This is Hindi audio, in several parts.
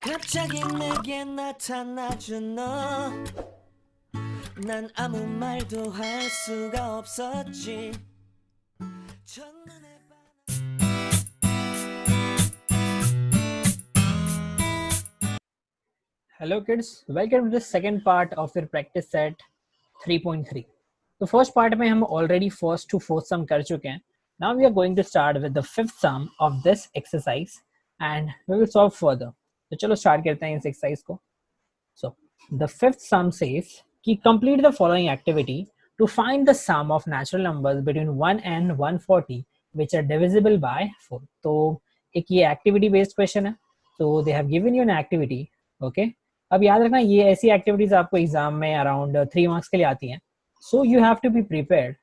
갑자기 내게 나타나준 너, 난 아무 말도 할 수가 없었지. 첫눈에 Hello kids, welcome to the second part of your practice set 3.3. तो first part में हम already first to fourth sum कर चुके हैं. Now we are going to start with the fifth sum of this exercise and we will solve further. तो चलो start करते हैं इस exercise को. So the fifth sum says कि complete the following activity to find the sum of natural numbers between 1 and 140 which are divisible by 4. तो एक ये activity based question है. So they have given you an activity. Okay. अब याद रखना ये ऐसी एक्टिविटीज आपको एग्जाम में अराउंड 3 मार्क्स के लिए आती हैं. So you have to be prepared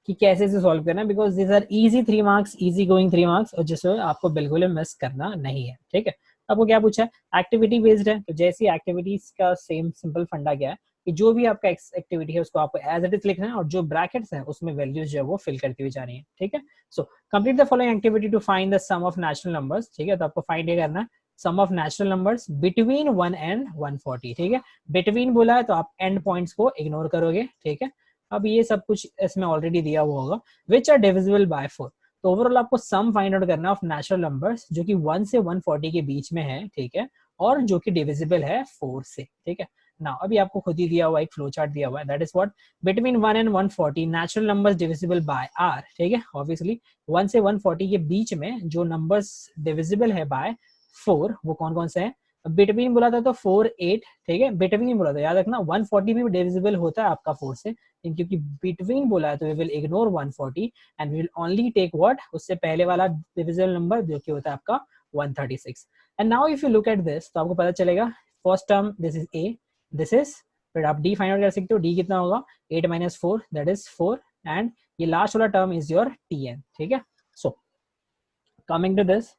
कि कैसे से सॉल्व करना है because this are easy 3 marks, easy going 3 marks और जिसमें आपको बिल्कुल मिस करना नहीं है. ठीक है. आपको क्या पूछा है? एक्टिविटी बेस्ड है. तो जैसी एक्टिविटीज का सेम सिंपल फंडा क्या है कि जो भी आपका एक्टिविटी है उसको आपको एज इट इज लिखना है और जो ब्रैकेट्स हैं उसमें वैल्यूज जो है वो फिल करती हुई जा रही है. ठीक है. So complete the following activity to find the sum of natural numbers. ठीक है. तो आपको फाइंड ये करना है sum of natural numbers between 1 and 140. ठीक है. बिटवीन बोला है तो आप एंड पॉइंट्स को इग्नोर करोगे. ठीक है. अब ये सब कुछ इसमें ऑलरेडी दिया हुआ होगा. Which are divisible by 4. तो ओवरऑल आपको सम फाइंड आउट करना ऑफ नेचुरल नंबर्स जो कि 1 से 140 के बीच में है. ठीक है. और जो कि डिविजिबल है 4 से. ठीक है. नाउ अभी आपको खुद ही दिया हुआ एक फ्लो चार्ट दिया हुआ है. That is what between 1 and 140 natural numbers divisible by are. ठीक है. ऑब्वियसली 1 से 140 के बीच में जो नंबर्स डिविजिबल है बाय 4 वो कौन कौन से हैं. बिटवीन बोला था तो 4 8. ठीक है. बिटवीन बोला था याद रखना 140 भी डिविजिबल होता है आपका 4 से, क्योंकि बिटवीन बोला है तो we will ignore 140 and we will only take what उससे पहले वाला डिविजिबल नंबर जो कि होता है आपका 136. And now if you look at this तो आपको पता चलेगा first term this is a, this is, फिर आप डी फाइंड आउट कर सकते हो. डी कितना होगा 8 - 4 दैट इज 4 एंड ये लास्ट वाला टर्म इज योर टीएन. ठीक है. सो कमिंग टू दिस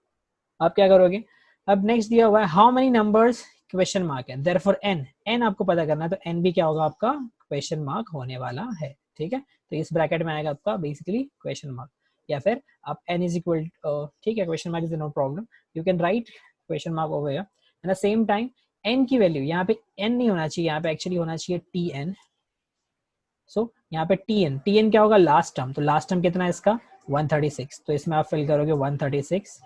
आप क्या करोगे. अब नेक्स्ट दिया हुआ है how many numbers question mark है. देयरफॉर एन आपको पता करना है तो एन भी क्या होगा आपका क्वेश्चन मार्क होने वाला है. ठीक है. तो इस ब्रैकेट में आएगा आपका बेसिकली क्वेश्चन मार्क या फिर आप एन इज इक्वल. ठीक है. Question mark is no problem. You can write question mark over here. At the same time N की वैल्यू यहाँ पे एन नहीं होना चाहिए, यहाँ पे एक्चुअली होना चाहिए टी एन. सो यहाँ पे टी एन क्या होगा लास्ट टर्म. तो लास्ट टर्म कितना है इसका 136. तो इसमें आप फिल करोगे 136.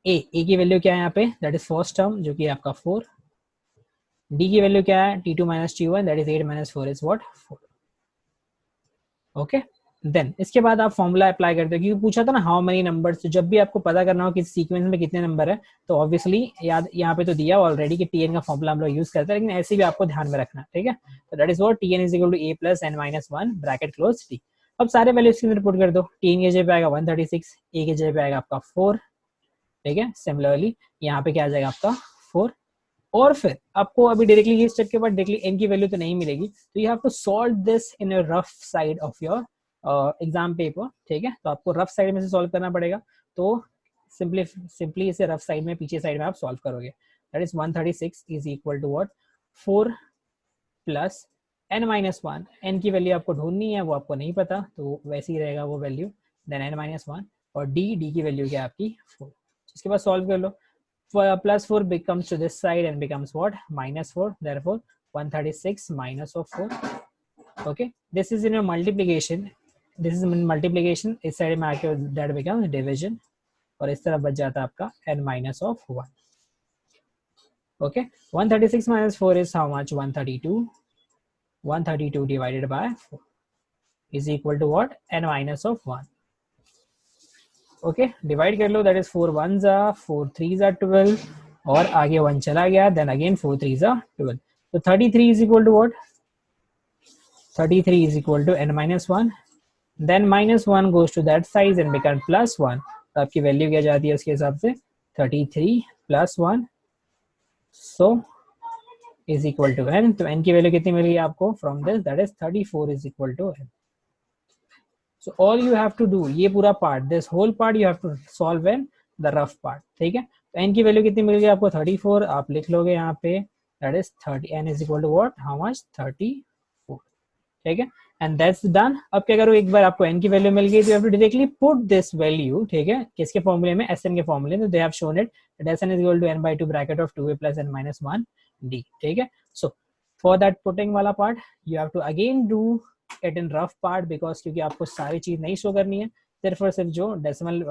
ए की वैल्यू क्या है यहाँ पे दैट इज फर्स्ट टर्म जो कि आपका 4. डी की वैल्यू क्या है T2 - T1 that is 8 - 4 is what 4. Okay. Then इसके बाद आप फॉर्मूला अप्लाई करते हो क्योंकि पूछा था ना हाउ मेनी नंबर्स. तो जब भी आपको पता करना हो कि सीक्वेंस में कितने नंबर है तो ऑब्वियसली याद यहाँ पे तो दिया ऑलरेडी कि टीएन का फॉर्मूला हम लोग यूज करते हैं, लेकिन ऐसे भी आपको ध्यान में रखना. ठीक है. तो that is what TN is equal to A plus N minus 1 bracket close T. अब सारे वैल्यूज के अंदर पुट कर दो. टीएन के जगह पे आएगा 136, ए के जगह पे आएगा आपका 4. ठीक है. सिमिलरली यहाँ पे क्या आ जाएगा आपका 4. और फिर आपको अभी डायरेक्टली ये स्टेप के बाद डायरेक्टली एन की वैल्यू तो नहीं मिलेगी, तो you have to solve this in a rough side of your exam paper. ठीक है. तो आपको रफ साइड में से सॉल्व करना पड़ेगा. तो सिंपली इसे रफ साइड में पीछे साइड में आप सॉल्व करोगे. That is 136 is equal to what 4 plus n - 1. N की वैल्यू आपको ढूंढनी है, वो आपको नहीं पता तो वैसे ही रहेगा वो वैल्यू. देन n - 1 और डी की वैल्यू क्या है आपकी 4. इसके बाद सॉल्व कर लो. Plus 4 becomes to this side and becomes what -4. Therefore 136 minus of 4. Okay. This is in a multiplication. This is in multiplication. इस साइड में आके that becomes division और इस तरफ बच जाता है आपका n minus of 1. Okay. 136 minus 4 is how much 132. 132 divided by 4 is equal to what n minus of 1. Okay. Divide कर लो. That is 4 1s are 4 3s are 12 और आगे 1 चला गया. Then again 4 3s are 12. तो 33 is equal to what 33 is equal to n minus 1. Then -1 goes to that side and become +1. तो आपकी वैल्यू क्या जाती है उसके हिसाब से 33 + 1 so is equal to n. तो n की वैल्यू कितनी मिल गई आपको from this that is 34 is equal to n. So all you have to do ये पूरा part this whole part you have to solve in the rough part. ठीक है. तो n की वैल्यू कितनी मिल गई आपको 34. आप लिख लोगे यहाँ पे that is 30. n is equal to what how much 34. ठीक है. And that's done. अब क्या करो, एक बार आपको n की वैल्यू मिल गई तो you have to directly put this value, ठीक है, किसके फॉर्मूले में, Sn के फॉर्मूले में. They have shown it that Sn is equal to n/2 bracket of 2a plus n minus 1 d. ठीक है. सो फॉर दैट पुटिंग वाला part you have to again do it in rough part, because क्योंकि आपको सारी चीज नहीं शो करनी है, सिर्फ और सिर्फ जो डेसिमल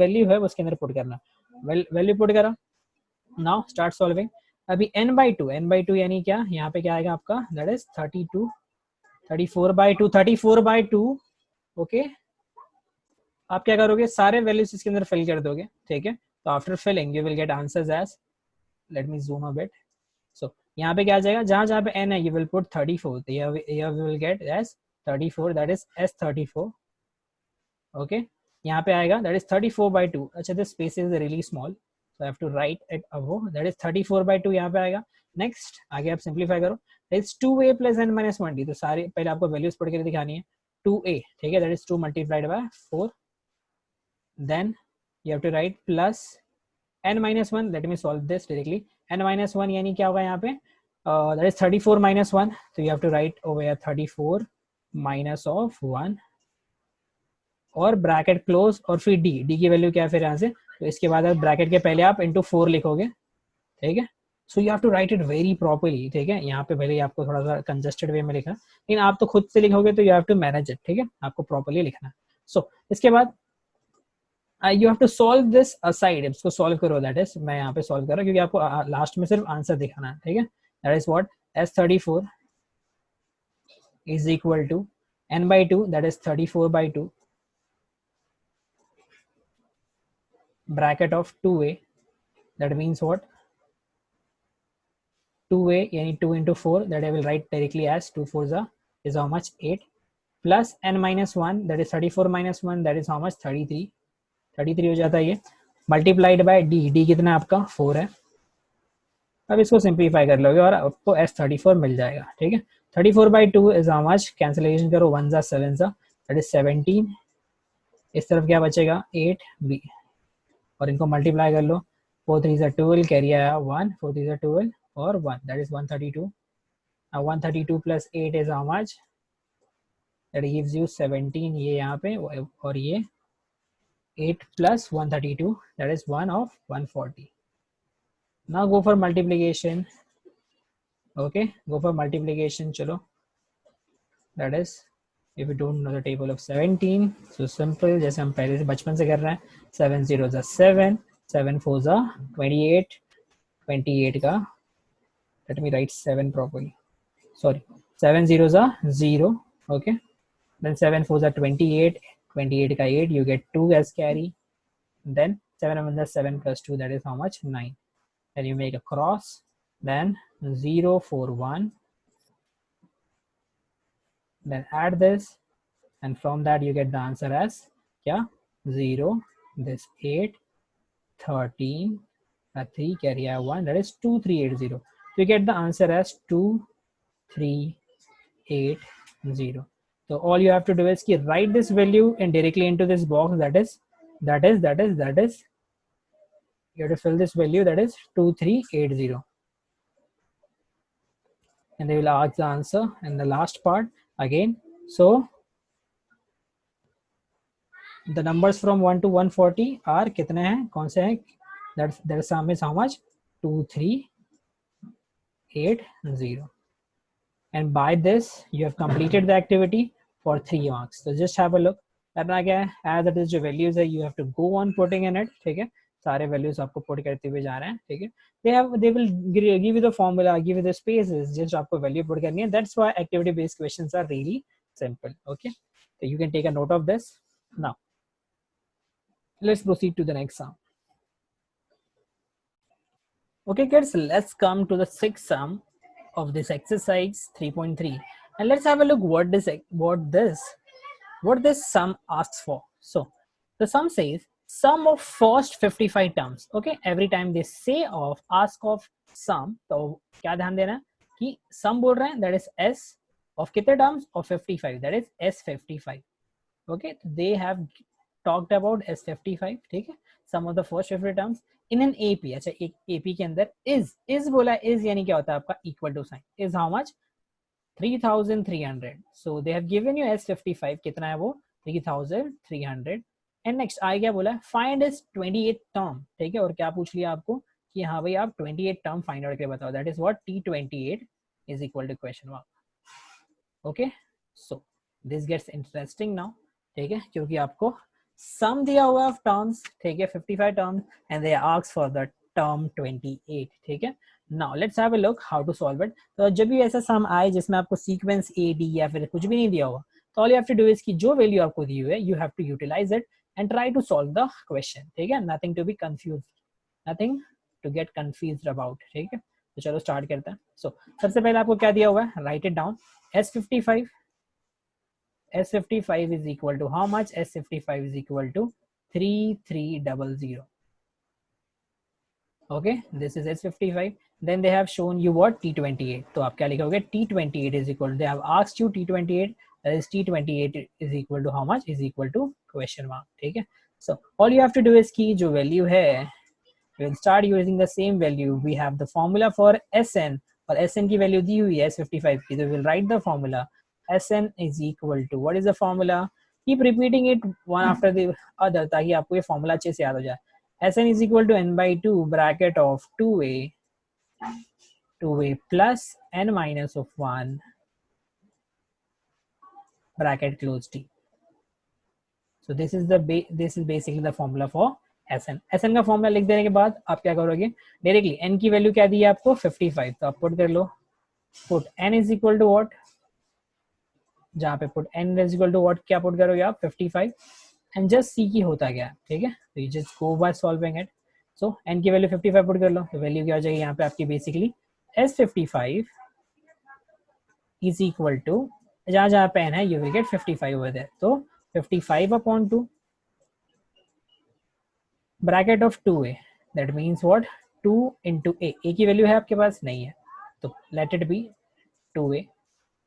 वैल्यू है उसके अंदर पुट करना. वैल्यू पुट करा. Now start solving. अभी n/2 यानी क्या, यहाँ पे क्या आएगा आपका, दैट इज 34/2. ओके. आप क्या करोगे, सारे वैल्यूज इसके अंदर फिल कर दोगे. ठीक है. तो after filling you will get answers as, let me zoom a bit. So यहाँ पे क्या आ जाएगा, जहां जहां पे n है you will put 34. you will get as 34, that is S34. Okay. यहाँ पे आएगा दैट इज 34/2. अच्छा, this space is really small, so I have to write it above. That is 34/2 यहाँ पे आएगा. नेक्स्ट आगे आप सिंप्लीफाई करो. It's 2a plus n minus 1d. तो सारे पहले आपको वैल्यूज पढ़ के दिखानी है. 2a, ठीक है, that is 2 multiplied by 4. Then you have to write plus n minus 1. Let me solve this directly. n minus 1 यानी क्या होगा यहाँ पे, दैट इज 34 माइनस 1. तो you have to write over here 34 minus of 1 और ब्रैकेट क्लोज और फिर डी की वैल्यू क्या है फिर यहाँ से. तो इसके बाद ब्रैकेट के पहले आप इंटू 4 लिखोगे. ठीक है. So you have to write it very properly. ठीक है. यहाँ पे भले आपको थोड़ा सा कंजस्टेड वे में लिखा, लेकिन आप तो खुद से लिखोगे तो you have to manage it. ठीक है. आपको प्रॉपरली लिखना. सो इसके बाद you have to solve this aside. इसको सॉल्व करो. दैट इज मैं यहाँ पे सॉल्व कर रहा हूँ क्योंकि आपको लास्ट में सिर्फ आंसर दिखाना है. ठीक है. That is what S34 is equal to n/2, that is 34/2 bracket of 2a, that means what, 2a yani 2 into 4, that I will write directly as 2 4s is how much, 8, plus n minus 1, that is 34 minus 1, that is how much, 33 हो जाता है ये, मल्टीप्लाइड बाय d कितना आपका 4 है. अब इसको सिंप्लीफाई कर लोगे और आपको S34 मिल जाएगा. ठीक है. 34/2 इज हाउ मच, कैंसिलेशन करो, 1 जा 7 जा, दैट इज 17. इस तरफ क्या बचेगा, 8b और इनको मल्टीप्लाई कर लो. 4 3 जा 12, कैरी आया 1, 4 3 जा 12 और 1, that is 132. Now 132 plus 8 is how much, that gives you 17. ये यहाँ पे और ये 8 plus 132, that is 1 of 140. Now go for multiplication. Okay, go for multiplication. चलो, that is, if you don't know the table of 17, so simple, जैसे हम पहले से बचपन से कर रहे हैं. 7 0 जा 7, 7 4 जा 28, 28 का, let me write 7 properly, sorry, 7 0 जा 0. Okay, then 7 4 जा 28, 28 का 8, you get 2 as carry. Then 7 1 जा 7 plus 2, that is how much, 9. Then you make a cross, then 0 4 1, then add this, and from that you get the answer as क्या, 0, this 8, 13, 3 carry 1, that is 2380. So you get the answer as 2380. So all you have to do is write this value and directly into this box, that is you have to fill this value, that is 2380, and they will ask the answer in the last part again. So the numbers from 1 to 140 are कितने हैं, कौन से हैं, that sum is how much, 2380. and by this you have completed the activity for 3 marks. So just have a look. करना क्या है, as it is जो values है you have to go on putting in it. ठीक है. सारे values आपको put करते हुए जा रहे हैं. ठीक है. they will give you the formula, give you the spaces, just आपको value put करनी है. That's why activity based questions are really simple. Okay, so you can take a note of this. Now let's proceed to the next sum. Okay kids, let's come to the sixth sum of this exercise 3.3, and let's have a look what this sum asks for. So the sum says sum of first 55 terms. Okay, every time they say of ask of sum, तो क्या ध्यान देना कि sum बोल रहे हैं, that is s of कितने terms of 55, that is s55. Okay, they have talked about s55. ठीक है, sum of the first 50 terms in an AP. अच्छा, एक AP के अंदर is बोला, is यानी क्या होता है आपका, equal to sign, is how much, 3300. So they have given you S55 कितना है वो 3300. एंड नेक्स्ट आगे क्या बोला है, फाइंड इज 28 टर्म, ठीक है, और क्या पूछ लिया आपको कि हाँ भाई आप 28 टर्म फाइंड आउट करके बताओ, that is what T28 is equal to question mark. Okay, so this gets interesting now, ठीक है, क्योंकि आपको सम दिया हुआ ऑफ टर्म्स, ठीक है, 55 terms and they ask for the term 28, ठीक है. Now let's have a look how to solve it. तो जब भी ऐसा सम आए जिसमें आपको सीक्वेंस ए डी या फिर कुछ भी नहीं दिया हुआ, तो all you have to do is कि जो वैल्यू आपको दी हुई है you have to utilize it and try to solve the question, ठीक है, nothing to be confuse, nothing to get confused about, ठीक है. तो चलो स्टार्ट करते हैं. सो सबसे पहले आपको क्या दिया हुआ है, right it down. S55 is equal to how much? S55 is equal to 3300. Okay, this is S55. Then they have shown you what? T28. तो आप क्या लिखोगे? T28 is equal to, they have asked you T28, that is T28 is equal to how much? Is equal to question mark, ठीक है. So all you have to do is कि जो value है, we'll start using the same value. We have the formula for Sn, और Sn की value दी हुई है S55 की, so we'll write the formula. Sn is equal to, what is the formula? Keep repeating it one after the other ताकि आपको ये formula अच्छे से याद हो जाए. Sn is equal to n by 2 bracket of 2a plus n minus of 1 bracket close t. So this is basically the formula for Sn. Sn का फॉर्मूला लिख देने के बाद आप क्या करोगे, डायरेक्टली n की वैल्यू क्या दी है आपको 55, तो आप पुट कर लो, put n is equal to what, जहाँ पे put n is equal to what क्या पुट करोगे आप 55 एंड जस्ट सी की होता क्या, ठीक है. तो you just go by solving it. So n की वैल्यू 55 पुट कर लो, तो वैल्यू क्या हो जाएगी यहाँ पे आपकी basically S55 is equal to, जहाँ जहाँ पे n है you will get 55 over there, तो 55 upon 2 bracket of 2a, that means what 2 into a की वैल्यू है आपके पास नहीं है, तो let it be 2a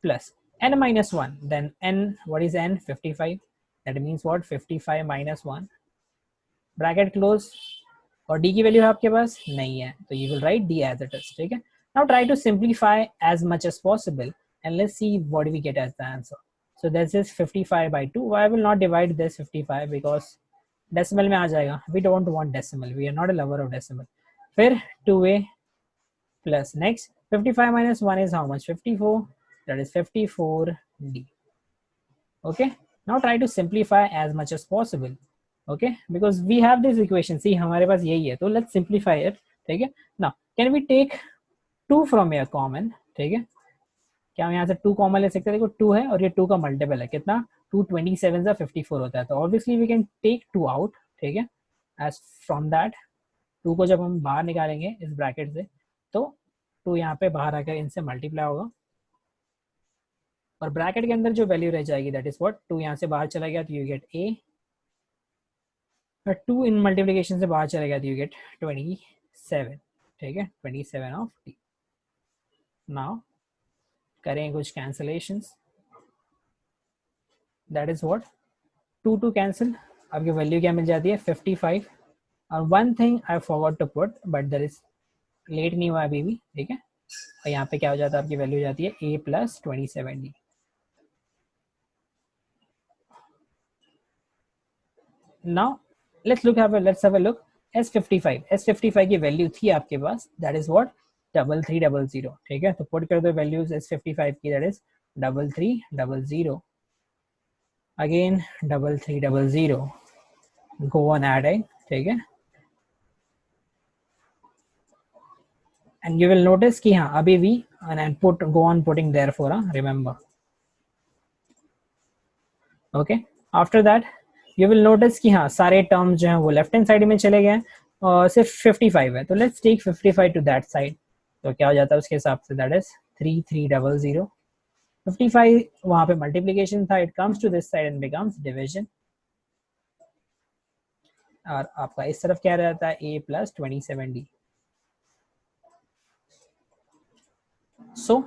plus n minus 1, then n, what is n? 55, that means what 55 minus 1 bracket close, और d की वैल्यू है आपके पास नहीं है, तो you will write d as it is, ठीक है. Now try to simplify as much as possible and let's see what we get as the answer. So this is 55 by 2. I will not divide this 55 because decimal में आ जाएगा, we don't want decimal, we are not a lover of decimal. फिर 2a plus next 55 minus 1 is how much? 54, that is 54d. Okay, now try to simplify as much as possible, okay, because we have this equation, see हमारे पास यही है, तो let's simplify it, ठीक है. Now can we take 2 from here common, ठीक है, क्या हम यहाँ से 2 कॉमन ले सकते हैं, देखो 2 है और ये 2 का मल्टीपल है कितना 2, 27 से 54 होता है, तो obviously we can take 2 out, ठीक है. एज फ्रॉम दैट 2 को जब हम बाहर निकालेंगे इस ब्रैकेट से, तो 2 यहाँ पे बाहर आकर इनसे मल्टीप्लाई होगा और ब्रैकेट के अंदर जो वैल्यू रह जाएगी दैट इज व्हाट 2 यहाँ से बाहर चला गया तो यू गेट a, और 2 इन मल्टीप्लिकेशन से बाहर चला गया तो यू गेट 27, ठीक है, 27 ऑफ t. नाउ करें कुछ cancellations, that is what 2 cancel, आपकी वैल्यू क्या मिल जाती है 55, और one thing I forgot to put but there is let नहीं हुआ अभी भी, ठीक है, और यहाँ पे क्या हो जाता है आपकी वैल्यू जाती है a plus 27d. Now let's have a look. S55 की वैल्यू थी आपके पास दैट इज व्हाट 3300, ठीक है, तो पुट कर दो वैल्यूज S55 की, that is 3300 again 3300, go on adding, ठीक है, and you will notice कि हाँ अभी भी and go on putting therefore, remember, okay. After that you will notice कि हाँ सारे टर्म्स जो हैं वो लेफ्ट हैंड साइड में चले गए और सिर्फ 55 है, तो let's take 55 to that side, तो क्या हो जाता है उसके हिसाब से दैट इज 3300, 55 वहाँ पे मल्टीप्लिकेशन था, it comes to this side and becomes division, और आपका इस तरफ क्या रहता है a plus 27d. So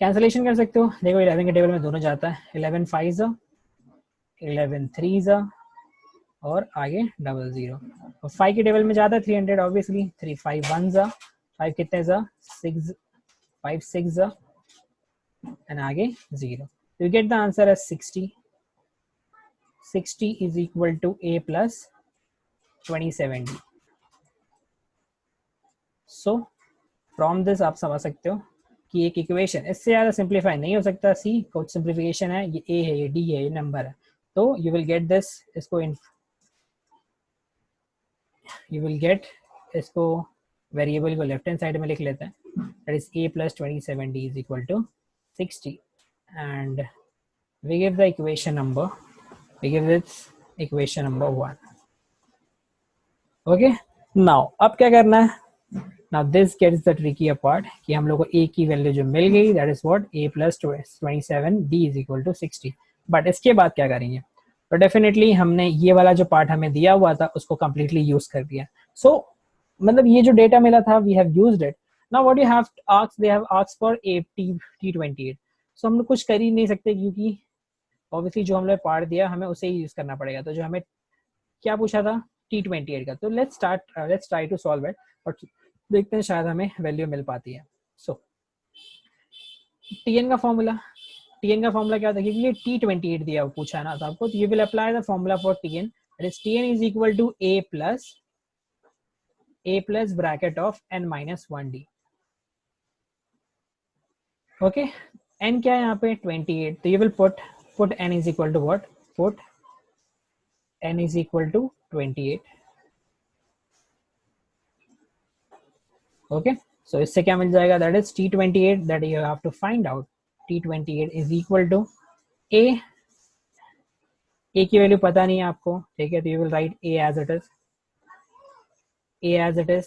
cancellation कर सकते हो, देखो 11 के टेबल में दोनों जाता है, 11 5 11 3 और आगे 00, और 5 के टेबल में जाता है 300 ऑब्वियसली, 3 5 1 5 कितने 6 5 6 and आगे 0. You get the answer as 60. 60 is equal to a plus 2070. So from this आप समझ सकते हो कि एक इक्वेशन इससे ज़्यादा सिंप्लीफाई नहीं हो सकता. सी कुछ सिंप्लीफिकेशन है, ये ए है, ये डी है, ये नंबर है. तो यू विल गेट दिस, इसको यू विल गेट इसको वेरिएबल को लेफ्ट हैंड साइड में लिख लेते हैं. That is a plus 2070 is equal to 60, and we give the equation number, we give this equation number 1. Okay, now अब क्या करना है? Now this gets the trickier part कि हम लोग को a की वैल्यू जो मिल गई, that is what a plus 27d is equal to 60. But इसके बाद क्या करेंगे? तो डेफिनेटली हमने ये वाला जो पार्ट हमें दिया हुआ था उसको कम्प्लीटली यूज कर दिया. सो मतलब ये जो डेटा मिला था, we have used it. Now what you have asked, they have asked for T28. सो हम लोग कुछ कर ही नहीं सकते क्योंकि ऑब्वियसली जो हम लोग पार्ट दिया हमें उसे ही यूज करना पड़ेगा. तो जो हमें क्या पूछा था T28 का, तो let's try to solve it और देखते हैं शायद हमें वैल्यू मिल पाती है. सो Tn का फॉर्मूला क्या था? क्योंकि T28 दिया पूछा है ना तो आपको, तो you will apply the formula for Tn, that is Tn is equal to a plus bracket of n minus 1d. Okay, n क्या है यहाँ पे? 28. तो you will put n is equal to what? Put n is equal to 28. Okay, so इससे क्या मिल जाएगा? That is T28, that you have to find out. T28 is equal to a की वैल्यू पता नहीं है आपको, ठीक है, तो you will write a as it is.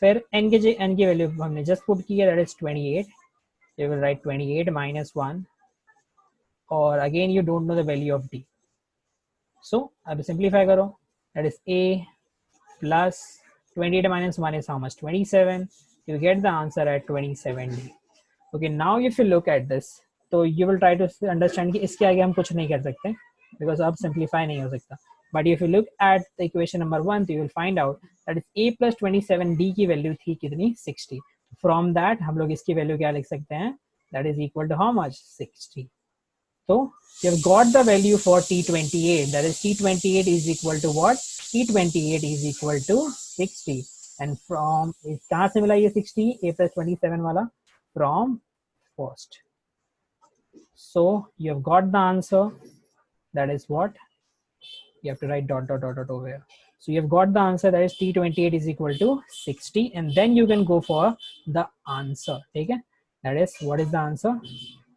फिर n की वैल्यू हमने जस्ट पुट की है, that is 28. You will write 28 minus 1, और again you don't know the value of d. सो अब सिंप्लीफाई करो, that is a plus 28 minus 1 is how much? 27. You get the answer at 2070. Okay, now if you look at this, तो you will try to understand कि इसके आगे हम कुछ नहीं कर सकते because अब simplify नहीं हो सकता. But if you look at the equation number 1, so you will find out that is a plus 27d की वैल्यू थी कितनी? 60. From that हम लोग इसकी वैल्यू क्या लिख सकते हैं? That is equal to how much? 60. So you have got the value for T28, that is T28 is equal to what? T28 is equal to 60. And from कहाँ से मिला ये 60? a plus 27 वाला? From first. So you have got the answer, that is what? You have to write dot over here. So you have got the answer, that is T28 is equal to 60, and then you can go for the answer. ठीक है? That is, what is the answer?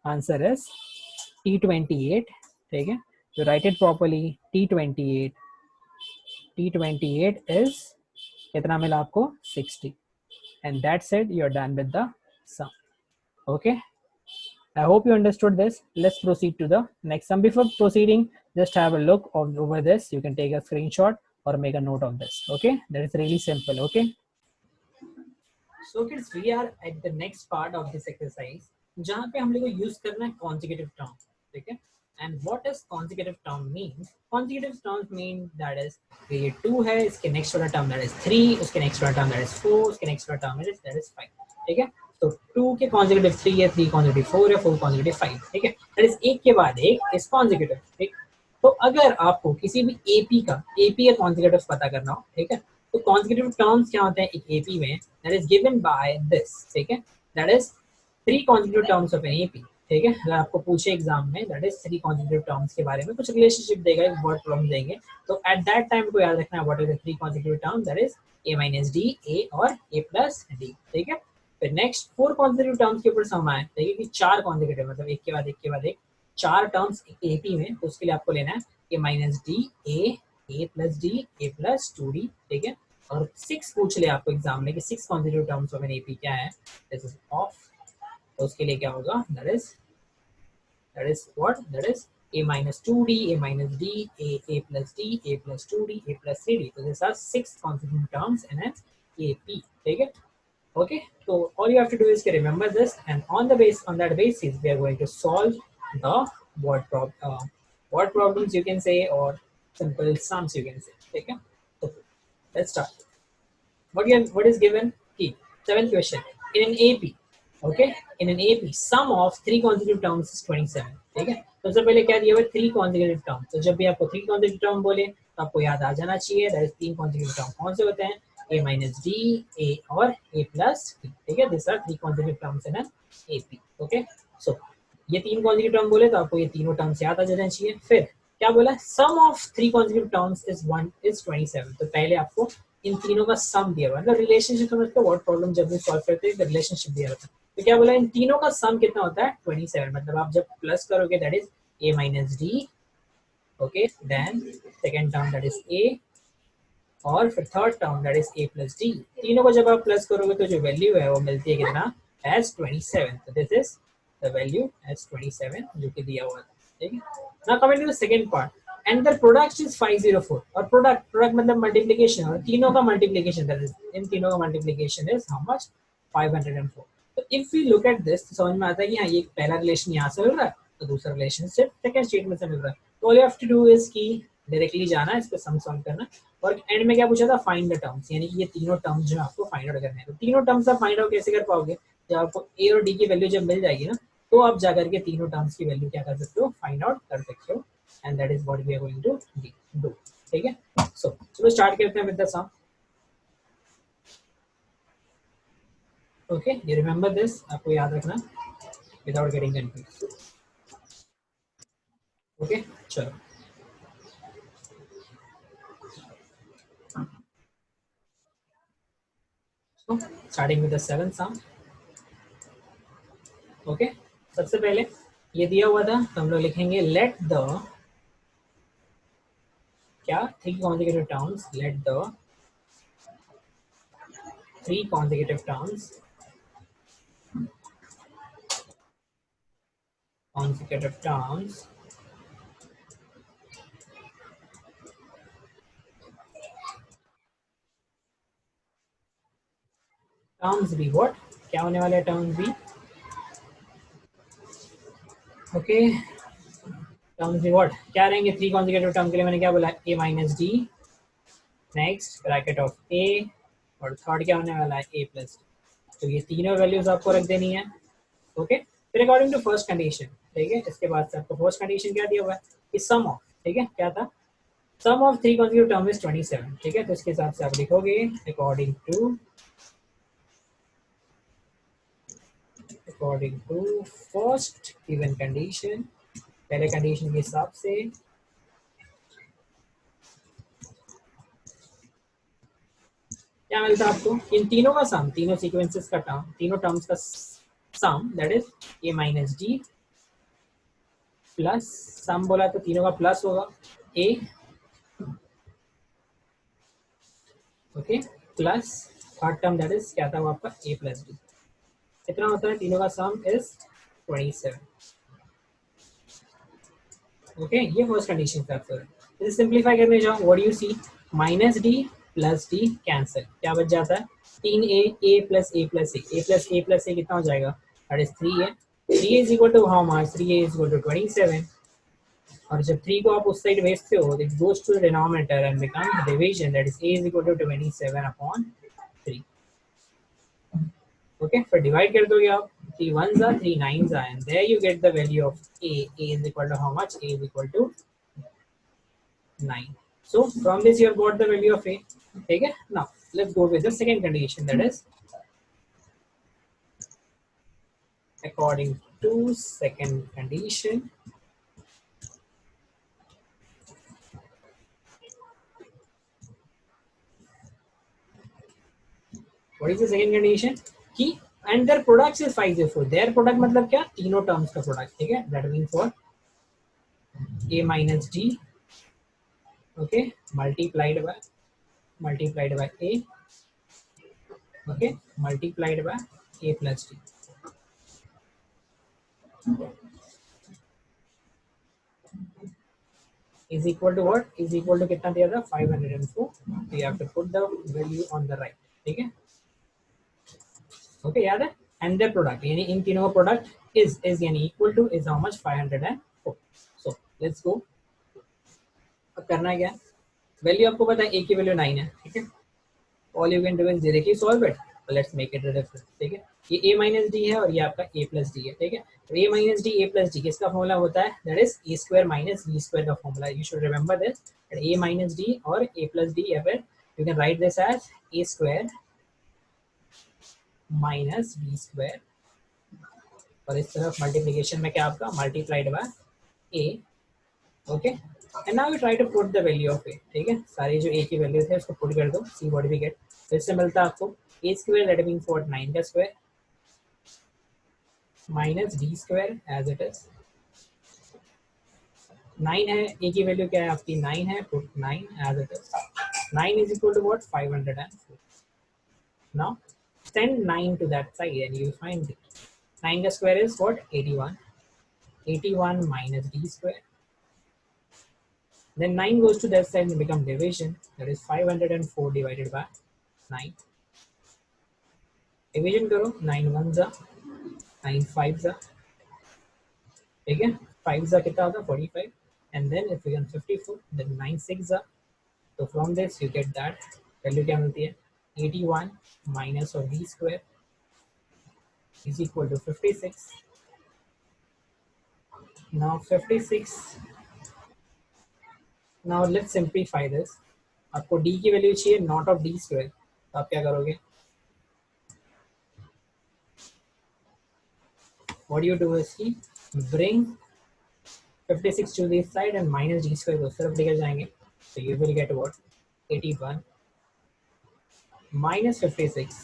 Answer is T28. ठीक है? To write it properly, T28 is कितना मिला आपको? 60. And that's it, you're done with the sum. Okay, I hope you understood this. Let's proceed to the next sum. Before proceeding, just have a look over this. You can take a screenshot or make a note of this. Okay, that is really simple. Okay, so kids, we are at the next part of this exercise जहाँ पे हम लोग को यूज करना है consecutive term. ठीक है? And what does consecutive term mean? Consecutive terms mean that is ये 2 है, इसके next वाला term that is 3, उसके next वाला term that is 4, उसके next वाला term that is 5. ठीक है? तो 2 के consecutive 3 है, 3 consecutive 4 है, 4 consecutive 5. ठीक है? that is एक के बाद एक is consecutive. ठीक? तो अगर आपको किसी भी AP का consecutive पता करना हो, ठीक है, तो consecutive terms क्या होते हैं एक AP में? that is given by this. ठीक है? that is 3 consecutive terms of an AP. ठीक है? अगर आपको पूछे एग्जाम में that is 3 consecutive terms के बारे में कुछ रिलेशनशिप देगा, एक वर्ड प्रॉब्लम देंगे, तो at that time को याद रखना है what are the 3 consecutive terms, that is a minus d, a और a plus d. ठीक है? फिर नेक्स्ट 4 consecutive terms के ऊपर सम आए, देखिए कि 4 consecutive मतलब एक के बाद एक के बाद एक 4 टर्म्स AP में, तो उसके लिए आपको लेना है a minus d, a plus d, a plus 2d. ठीक है? और 6 पूछ ले आपको एग्जाम में कि 6 consecutive terms of an AP क्या है, this is off. तो उसके लिए क्या होगा, that is what? That is a minus 2d, a minus d, a plus d, a plus 2d, a plus 3d. So these are 6 consecutive terms in an AP. ठीक है? Okay. So all you have to do is to remember this, and on that basis, we are going to solve the word problems you can say, or simple sums you can say. Okay. So let's start. What is given? Key. 7th question. In an AP, okay in an AP sum of 3 consecutive terms is 27. ठीक है, तो सबसे पहले क्या दिया हुआ है 3 consecutive term, तो जब भी आपको 3 consecutive term बोले तो आपको याद आ जाना चाहिए दैट इज 3 consecutive term कौन से होते हैं a minus d a और a plus d. ठीक है, this are 3 consecutive terms in an AP. Okay so ये 3 consecutive term बोले तो आपको ये तीनों टर्म्स याद आ जाना चाहिए. फिर क्या बोला सम ऑफ 3 consecutive terms is 27. तो पहले आपको इन तीनों का सम दिया हुआ है, मतलब रिलेशनशिप समझते हो वर्ड प्रॉब्लम जब भी सॉल्व करते हैं तो रिलेशनशिप दिया होता है. तो क्या बोला इन तीनों का सम कितना होता है 27. मतलब आप जब प्लस करोगे that is a minus d. Okay then second term that is a और फिर third term that is a plus d. तीनों को जब आप प्लस करोगे तो जो वैल्यू है वो मिलती है कितना as 27. तो this is the value as 27 जो कि दिया हुआ था. ठीक है, now coming to the second part and the product is 504. और प्रोडक्ट मतलब मल्टीप्लिकेशन और तीनों का मल्टीप्लिकेशन दैट इज इन तीनों का मल्टीप्लिकेशन इज हाउ मच 504. तो if we look at this तो समझ में आता है कि हाँ ये पहला रिलेशन यहाँ से मिल रहा है तो दूसरा रिलेशनशिप सेकंड स्टेटमेंट से मिल रहा है. तो all you have to do is कि डायरेक्टली जाना है इस पे सम सॉल्व करना और एंड में क्या पूछा था फाइंड द टर्म्स, यानी कि ये तीनों टर्म्स जो है आपको फाइंड आउट करने हैं. तो तीनों टर्म्स आप फाइंड आउट कैसे कर पाओगे जब आपको ए और डी की वैल्यू जब मिल जाएगी ना तो आप जाकर के तीनों टर्म्स की वैल्यू क्या कर सकते हो फाइंड आउट कर सकते हो and that is what we are going to do. ठीक है, so चलो स्टार्ट करते हैं with the sum. Okay, you remember this, आपको याद रखना without getting confused. Okay, चलो so starting with the seventh sum. Okay, सबसे पहले ये दिया हुआ था तो हम लोग लिखेंगे let the क्या 3 consecutive terms, let the 3 consecutive terms terms be what, क्या होने वाला है terms be. ओके टर्म्स भी व्हाट क्या रहेंगे 3 consecutive टर्म के लिए मैंने क्या बोला a minus d next bracket of a और थर्ड क्या होने वाला है a plus d. तो ये तीनों वैल्यूज आपको रख देनी है. ओके फिर अकॉर्डिंग टू फर्स्ट कंडीशन. ठीक है, इसके बाद से आपको फर्स्ट कंडीशन क्या दिया हुआ है कि सम ऑफ, ठीक है क्या था sum of 3 consecutive term is 27. ठीक है, तो इसके हिसाब से आप लिखोगे according to first given condition, पहले कंडीशन के हिसाब से क्या मिलता है आपको इन तीनों का सम, तीनों सीक्वेंसेस का टर्म, तीनों टर्म्स का sum that is a minus d plus sum बोला तो तीनों का प्लस होगा a okay plus third term that is क्या था वो आपका a plus d. कितना होता है तीनों का सम इज 27. ओके ये फर्स्ट कंडीशन का आंसर है. इसे सिंपलीफाई करने जाओ what do you see minus d plus d cancel, क्या बच जाता है 3a plus a plus a plus a कितना हो जाएगा that is 3a. 3a is equal to how much 3a is equal to 27 और जब 3 को आप उस साइड भेजते हो it goes to the denominator and become division that is a is equal to 27 upon 3. Okay फिर डिवाइड कर दोगे आप 3 1s are 3 9s are and there you get the value of a is equal to how much a is equal to 9. So from this you have got the value of a. ठीक है, now let's go with the second condition that is according to second condition what is the second condition कि and their products is 504. their product मतलब क्या तीनों टर्म्स का प्रोडक्ट. ठीक है, that means what a minus d okay multiplied by a okay multiplied by a plus d is equal to what is equal to कितना दिया था 504. so you have to put the value on the right. ठीक है, ओके याद है and their product यानी इन तीनों का प्रोडक्ट is यानी equal to is how much 504. so let's go. अब करना है क्या वैल्यू आपको पता है a की वैल्यू 9 है. ठीक है, all you can do is directly solve it. Let's make it difference, ठीक है। ये a माइनस डी है और ये आपका a प्लस डी है, ठीक है। तो a minus d a plus d किसका फॉर्मूला होता है, that is a square minus b square का formula. You should remember this, a minus d और a प्लस डी, या फिर you can write this as a square minus b square, और इस तरफ मल्टीप्लिकेशन में क्या आपका multiplied by a, okay. And now we try to put the value of a, ठीक है। सारी जो a की वैल्यू है उसको पुट कर दो, सी व्हाट वी गेट। तो इससे मिलता है आपको a square that means what 9 का square minus b square as it is 9 है, a की वैल्यू क्या है आपकी 9 है, put 9 as it is 9 is equal to what 504। Now send 9 to that side and you will find it. 9 का square is what 81, 81 minus d square. Then 9 goes to that side and become division, that is 504 divided by 9. Division करो, 9 1 जा, 9 5 जा, ठीक है। 5 जा कितना होता 45, and then if we can 54, then 9 6 जा, तो from this you get that value क्या मिलती है 81 minus of d square is equal to 56. Now 56. Now let's simplify this. आपको d की वैल्यू चाहिए नॉट ऑफ d स्क्वायर, तो आप क्या करोगे, what you do is कि bring 56 to this side and minus d square को उस तरफ लेकर जाएंगे, so you will get what 81 minus 56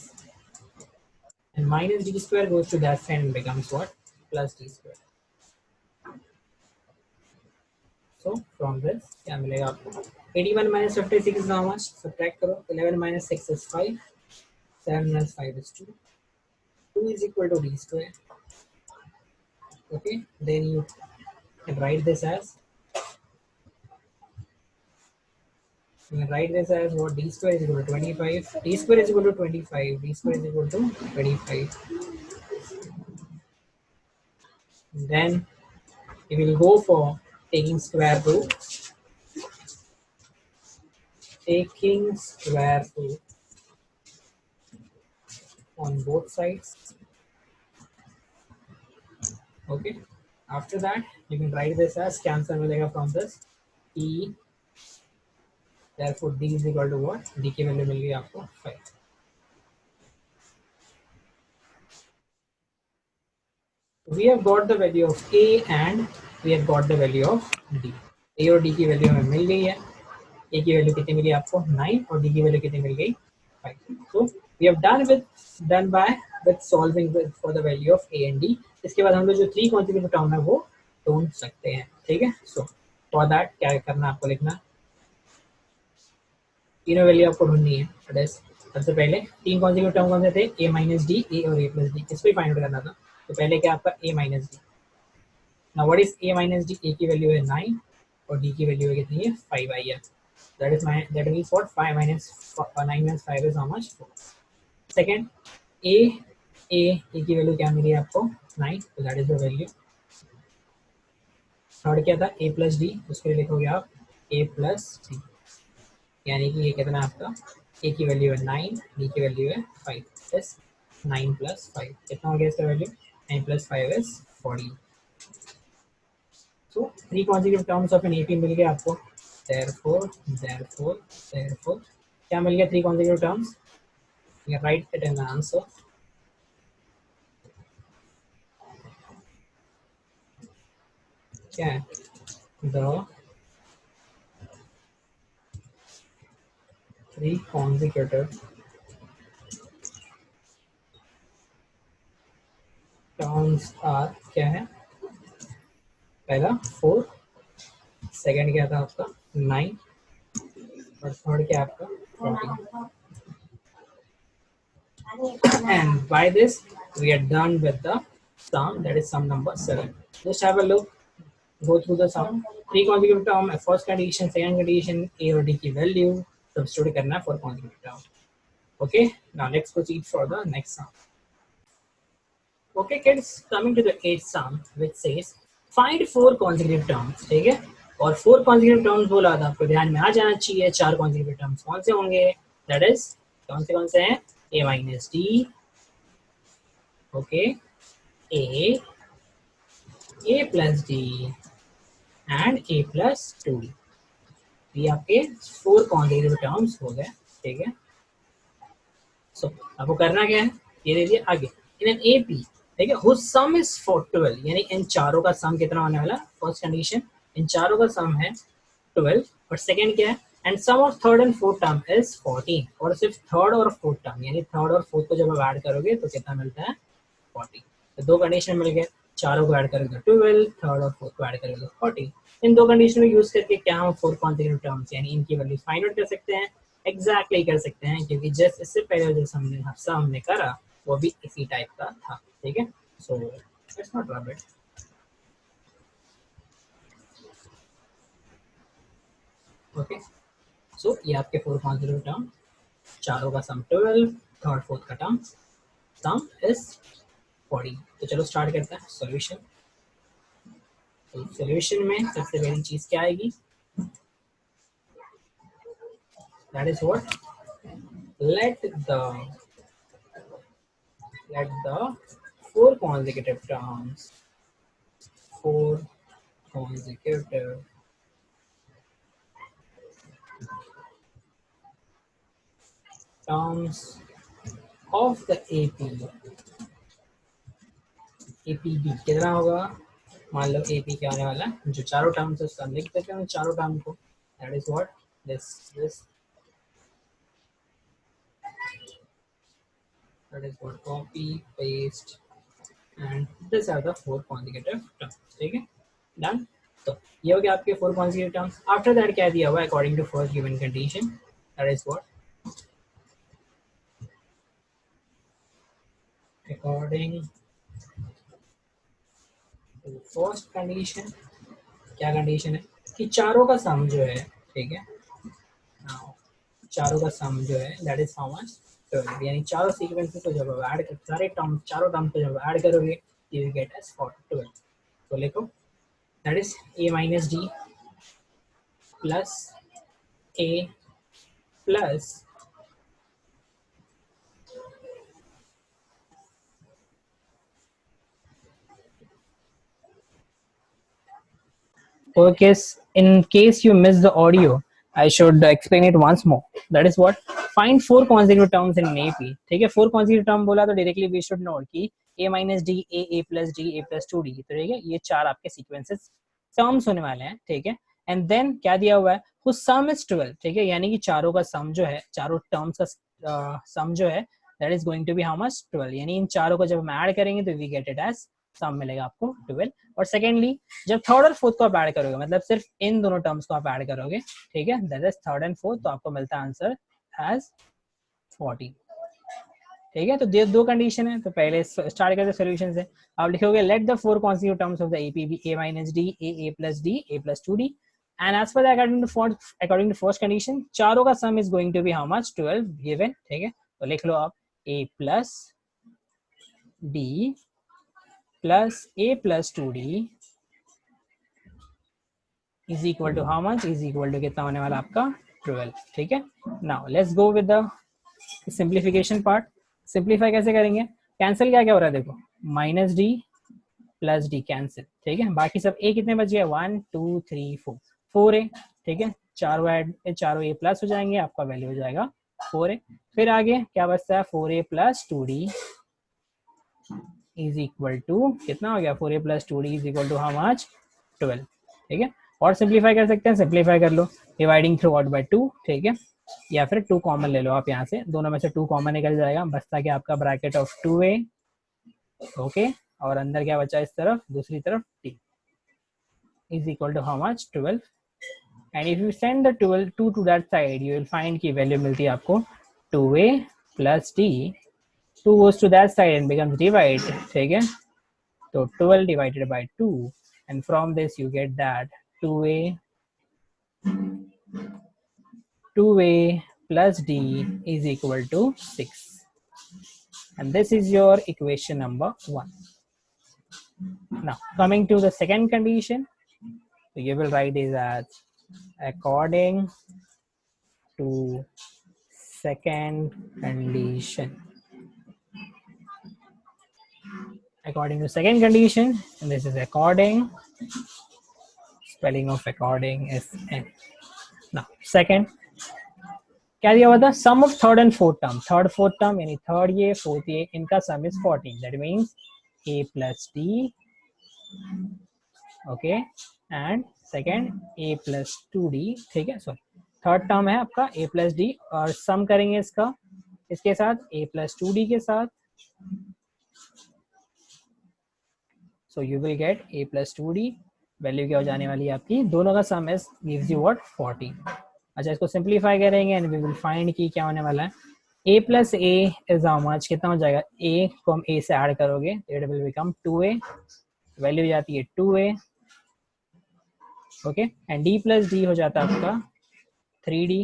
and minus d square goes to that side and becomes what plus d square. So from this क्या मिलेगा आपको 81 minus 56 is how much, subtract करो, 11 minus 6 is 5, 7 minus 5 is 2, 2 is equal to d square, okay. Then you can write this as what d square is equal to 25, d square is equal to 25, d square is equal to 25. Then we will go for taking square root, on both sides, okay. After that you can write this as cancel मिलेगा from this e, therefore d is equal to what, d की वैल्यू मिल गई आपको 5. We have got the value of a and we have got the value of d. a और d की वैल्यू हमें मिल गई है, a की वैल्यू कितनी मिली आपको 9 और d की वैल्यू कितनी मिल गई 5. So we have done with solving for the value of a and d. इसके बाद हम लोग जो 3 कॉन्जिक्यूटिव टर्म है वो ढूंढ सकते हैं, ठीक है। सो फॉर दैट क्या करना है आपको, लिखना तीनों वैल्यू आपको ढूंढनी है। सबसे पहले 3 कॉन्जिक्यूटिव टर्म कौन से थे, a माइनस डी, a और a प्लस डी, इसको ही फाइंड आउट करना था। तो पहले क्या आपका a minus D, now what is a minus d, a की वैल्यू है 9 और d की वैल्यू है कितनी है 5 आई है, that means what 5 minus 9 minus 5 is how much 4. Second a की वैल्यू क्या मिली आपको 9, तो that is the value. Third क्या था a प्लस डी, उसके लिए लिखोगे आप a प्लस डी, यानी कि ये कितना आपका a की वैल्यू है 9, d की वैल्यू है 5, प्लस 9 प्लस 5 कितना हो गया इसका value, 9 plus 5 is 40. So 3 consecutive terms of an AP मिल गया आपको, therefore क्या मिल गया 3 consecutive terms, you write it in the answer. क्या है the 3 consecutive terms are क्या है, पहला 4, सेकेंड क्या था आपका 9 और थर्ड क्या आपका 14. And by this we are done with the sum, that is sum number 7. Just have a look, go through the sum. 3 consecutive term, first condition, second condition, a और d की value substitute करना है for consecutive term. Okay, now let's proceed for the next sum. Okay kids, coming to the 8th sum which says find 4 consecutive terms, ठीक है। और 4 consecutive terms बोला था, आपको ध्यान में आ जाना चाहिए 4 consecutive terms कौन से होंगे, that is कौन से हैं a minus d, okay, a plus d and a plus 2d. ये आपके 4 कॉन्जिक्यूटिव टर्म्स हो गए, ठीक है। सो आपको करना क्या है, ये दे दिया आगे इन एन एपी, ठीक है, whose sum is 12, यानी इन चारों का सम कितना होने वाला, फर्स्ट कंडीशन इन चारों का सम है 12, और सेकंड क्या है, and sum of third and fourth term is 14, और सिर्फ थर्ड और फोर्थ टर्म यानी थर्ड और फोर्थ को जब आप ऐड करोगे तो कितना मिलता है 40। तो दो कंडीशन मिल गए, चारों को ऐड करोगे तो 12, थर्ड और फोर्थ को ऐड करोगे तो 40। इन दो कंडीशन में यूज करके क्या हम 4 कॉन्जिक्यूटिव टर्म्स यानी इनकी वैल्यू फाइंड आउट कर सकते हैं, एग्जैक्टली कर सकते हैं, क्योंकि जस्ट इससे पहले जो हमने करा वो भी इसी टाइप का था, ठीक है। So let's not rub it. Okay, so ये आपके 4 कॉन्जिक्यूटिव टर्म, चारों का सम 12, थर्ड फोर्थ का टर्म सम इज 40। तो चलो स्टार्ट करते हैं सॉल्यूशन। तो सॉल्यूशन में सबसे पहली चीज क्या आएगी, that is what, let the 4 consecutive terms, 4 consecutive terms of the APB कितना होगा, मान लो AP क्या आने वाला है, जो चारों टर्म्स है उसका लिख देते हैं चारों टर्म को, that is what this that is what copy paste and these are the 4 consecutive terms, ठीक है, डन। तो ये हो गया आपके 4 consecutive terms। आफ्टर दैट क्या दिया हुआ है, according to first given condition, that is what, according to first condition, क्या कंडीशन है कि चारों का सम जो है, ठीक है, चारों का सम जो है दैट इज हाउ मच 12, यानी चारों सीक्वेंसेस को जब आप ऐड कर, सारे टर्म चारों टर्म को जब ऐड करोगे यू विल गेट एज 12। तो लिखो that is a minus d plus a plus okay, in case you missed the audio I should explain it once more, that is what, find 4 consecutive terms in an AP, ठीक है। 4 consecutive term बोला तो directly we should know कि a minus d, a plus d, a plus 2d, तो ठीक है, ये चार आपके sequences terms होने वाले हैं, ठीक है। and then क्या दिया हुआ है, whose sum is 12, ठीक है, यानी कि चारों का sum जो है, चारों terms का sum जो है that is going to be how much 12, यानी इन चारों को जब हम ऐड करेंगे तो we get it as सम मिलेगा आपको 12। और सेकेंडली जब थर्ड और फोर्थ को आप ऐड करोगे, मतलब सिर्फ इन दोनों टर्म्स को आप ऐड करोगे, ठीक है, that is third and fourth, तो आपको मिलता है आंसर एज 40, ठीक है। तो ये दो कंडीशन है, तो पहले स्टार्ट करते सॉल्यूशन से। आप लिखोगे let the 4 consecutive terms of the APB a minus d, a plus d, a plus 2d, and as per the according to first condition चारों का सम is going to be how much 12 given, ठीक है। तो लिख लो आप a plus d plus a plus 2d is equal to how much, is equal to कितना होने वाला आपका 12, ठीक है। now let's go with the simplification part। Simplify कैसे करेंगे, कैंसिल क्या क्या हो रहा है देखो, minus d plus d cancel, ठीक है, बाकी सब ए कितने बच गए 1 2 3 4 4 ए, ठीक है, चारों ऐड चारों ए प्लस हो जाएंगे, आपका वैल्यू हो जाएगा 4 ए। फिर आगे क्या बचता है 4a plus 2d is equal to कितना हो गया, 4a plus 2d is equal to how much 12, ठीक है। और सिंप्लीफाई कर सकते हैं, सिंप्लीफाई कर लो डिवाइडिंग थ्रू आउट बाय 2, ठीक है, या फिर 2 कॉमन ले लो आप यहाँ से, दोनों में से 2 कॉमन निकल जाएगा, बचता क्या आपका ब्रैकेट ऑफ 2a, ओके, और अंदर क्या बचा इस तरफ, दूसरी तरफ t is equal to how much 12, and if you send the 12 2 to that side you will find की वैल्यू मिलती है आपको 2a plus d, 2 goes to that side and becomes divide, ठीक है, तो 12 divided by 2 and from this you get that 2a plus d is equal to 6, and this is your equation number 1। now coming to the second condition, so you will write this as according to second condition. According to second condition, and this is according, spelling of according is n. Now second, क्या दिया हुआ था? Sum of third and fourth term. Third fourth term यानी थर्ड ये फोर्थ ये, इनका sum is 14. That means a plus d, okay, and second a plus 2d. ठीक है, सॉरी थर्ड टर्म है आपका a प्लस डी, और सम करेंगे इसका इसके साथ a प्लस 2d के साथ. So you will gate a plus 2d. Value क्या हो जाने वाली है आपकी? दोनों का sum is gives you what? 14. अच्छा, इसको सिंप्लीफाई करेंगे एंड वी विल फाइंड कि क्या होने वाला है. a plus a is how much? कितना हो जाएगा? a को हम a से ऐड करोगे, it will become 2a. Value हो जाती है 2a, okay, and d plus d हो जाता है आपका 3d.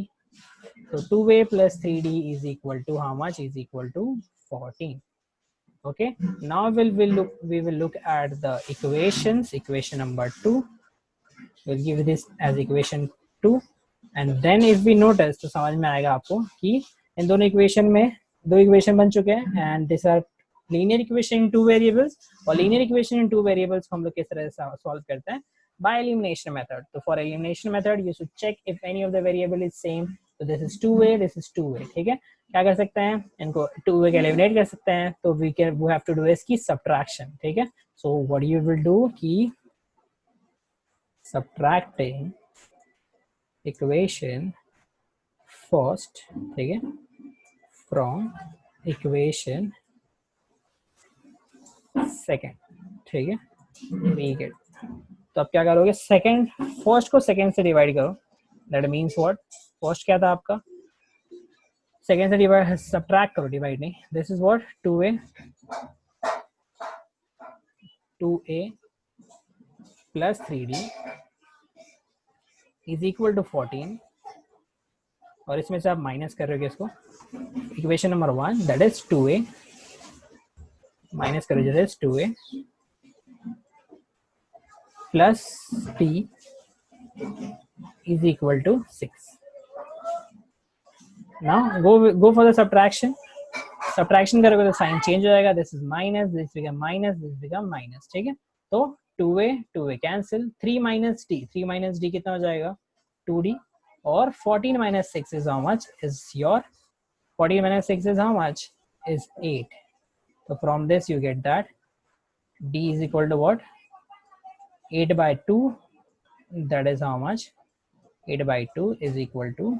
तो 2a plus 3d is equal to how much? Is equal to 14. Okay, now we will look at the equations. Equation number 2, we'll give this as equation 2, and then if we notice तो समझ में आएगा आपको कि इन दोनों इक्वेशन में दो इक्वेशन बन चुके हैं, and these are linear equation in two variables. और linear equation in two variables को हम लोग किस तरह से सॉल्व करते हैं? By elimination method. तो for elimination method you should check if any of the variable is same. तो this is 2a, this is 2a. ठीक है, क्या कर सकते हैं? इनको 2a के एलिमिनेट कर सकते हैं. तो we have to do इसकी subtraction. ठीक है, so what you will do कि subtracting equation first, ठीक है, from equation second. ठीक है, we get. तो अब क्या करोगे? सेकंड, फर्स्ट को सेकंड से डिवाइड करो. That means what? फर्स्ट क्या था आपका? सेकंड से डिवाइड, सब्ट्रैक्ट करो, डिवाइड नहीं. This is what? 2a plus 3d is equal to 14. और इसमें से आप माइनस कर रहे हो इसको. Equation number 1 that is 2a minus करो, that is 2a plus t is equal to 6. Now go for the subtraction. Subtraction करोगे तो साइन चेंज हो जाएगा. This is minus, this become minus, this become minus. ठीक है, तो 2a cancel. 3 minus d, 3 minus d कितना हो जाएगा? 2d. और 14 minus 6 is how much? Is your 14 minus 6 is how much? Is 8. तो from this you get that d is equal to what? 8 by 2, that is how much? 8 by 2 is equal to,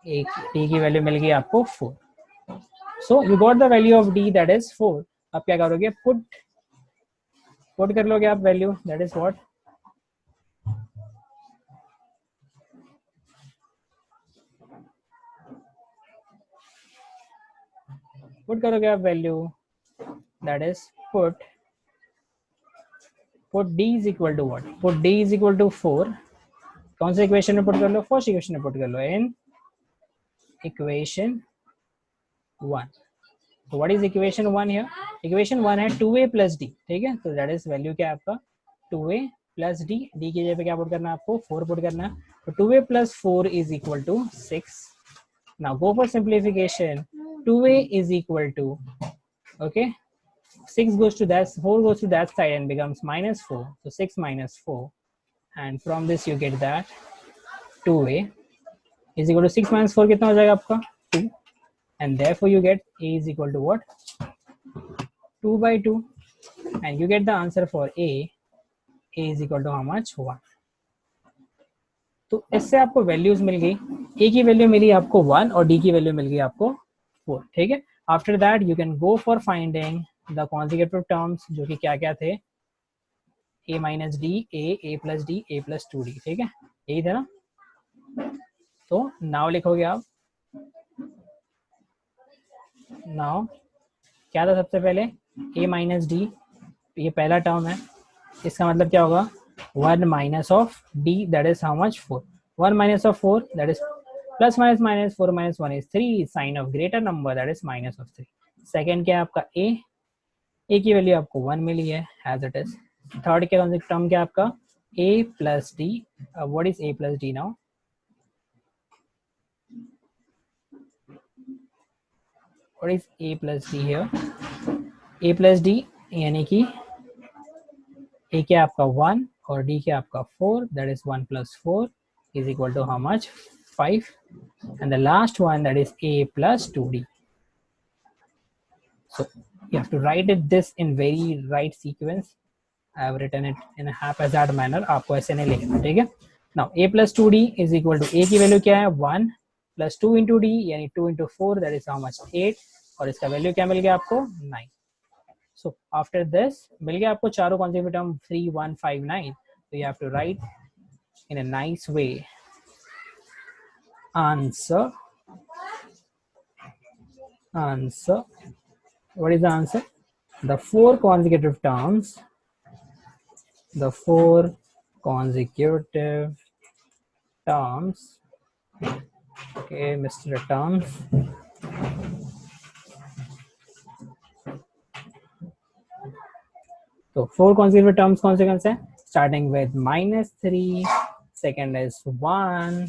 एक d की वैल्यू मिल गई आपको 4. so you got the value of d, that is 4. अब क्या करोगे? पुट कर लोगे आप value, that is what? Put करोगे आप value, that is put d is equal to what? Put d is equal to 4. कौन से इक्वेशन में पुट कर लो? फर्स्ट इक्वेशन में पुट कर लो, इन इक्वेशन 1. तो what is equation 1 here? Equation 1 है 2a प्लस d. ठीक है, तो दैट इज वैल्यू क्या है आपका? 2a plus d. d की जगह पे क्या पुट करना है आपको? 4 पुट करना है. तो 2a plus 4 is equal to 6. Now go for simplification. 2a is equal to, okay, 6 goes to that, 4 goes to that side and becomes minus 4. So 6 minus 4, and from this you get that 2a is equal to 6 minus 4 कितना हो जाएगा आपका? 2. and therefore you get a is equal to what? 2 by 2. and you get the answer for a is equal to how much? 1. तो इससे आपको वैल्यूज मिल गई. a की वैल्यू मिली आपको 1 और d की वैल्यू मिल गई आपको 4. ठीक है, after that you can go for finding the conjugative terms, जो कि क्या क्या थे? a minus d, a plus D, a plus 2d. ठीक है, यही था ना? तो नाउ लिखोगे आप, नाउ क्या था सबसे पहले? a माइनस डी, ये पहला टर्म है. इसका मतलब क्या होगा? 1 minus of d, that is how much? 4. 1 minus of 4, that is plus minus minus, 4 minus 1 is 3. Sign of greater number, that is minus of 3. Second क्या है आपका? a की वैल्यू आपको 1 मिली है एज इट इज. थर्ड क्या टर्म क्या आपका? a plus D. What is a plus D now? what is a plus d here? a plus d यानी कि a क्या आपका 1 और d क्या आपका 4, that is 1 plus 4 is equal to how much? 5. And the last one, that is a plus 2d. So you have to write it this in very right sequence. I have written it in a haphazard manner. आपको ऐसे नहीं लिखना, ठीक है? Now a plus 2d is equal to a की वैल्यू क्या है? 1 plus 2 into d यानी 2 into 4, that is how much? 8. और इसका वैल्यू क्या मिल गया आपको? 9. So after this मिल गया आपको चारों consecutive term 3 1 5 9. So you have to write in a nice way. Answer. What is the answer? The four consecutive terms. The four consecutive terms. Okay, Mr. Terms. So four consecutive terms कौन से हैं? Starting with -3, second is 1,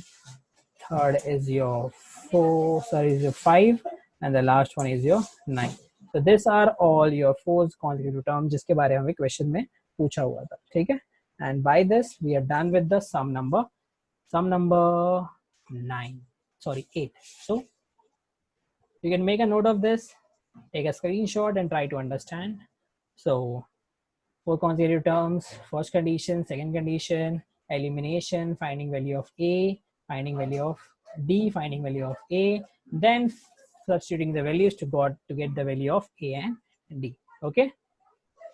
third is your 4, sorry, is your 5, and the last one is your 9. So these are all your four consecutive terms जिसके बारे में हमें क्वेश्चन में पूछा हुआ था, ठीक है? And by this we are done with the sum number 9, sorry 8. So you can make a note of this, take a screenshot and try to understand. So four consecutive terms, first condition, second condition, elimination, finding value of a, finding value of d, finding value of a, then substituting the values to get the value of a and d. Okay,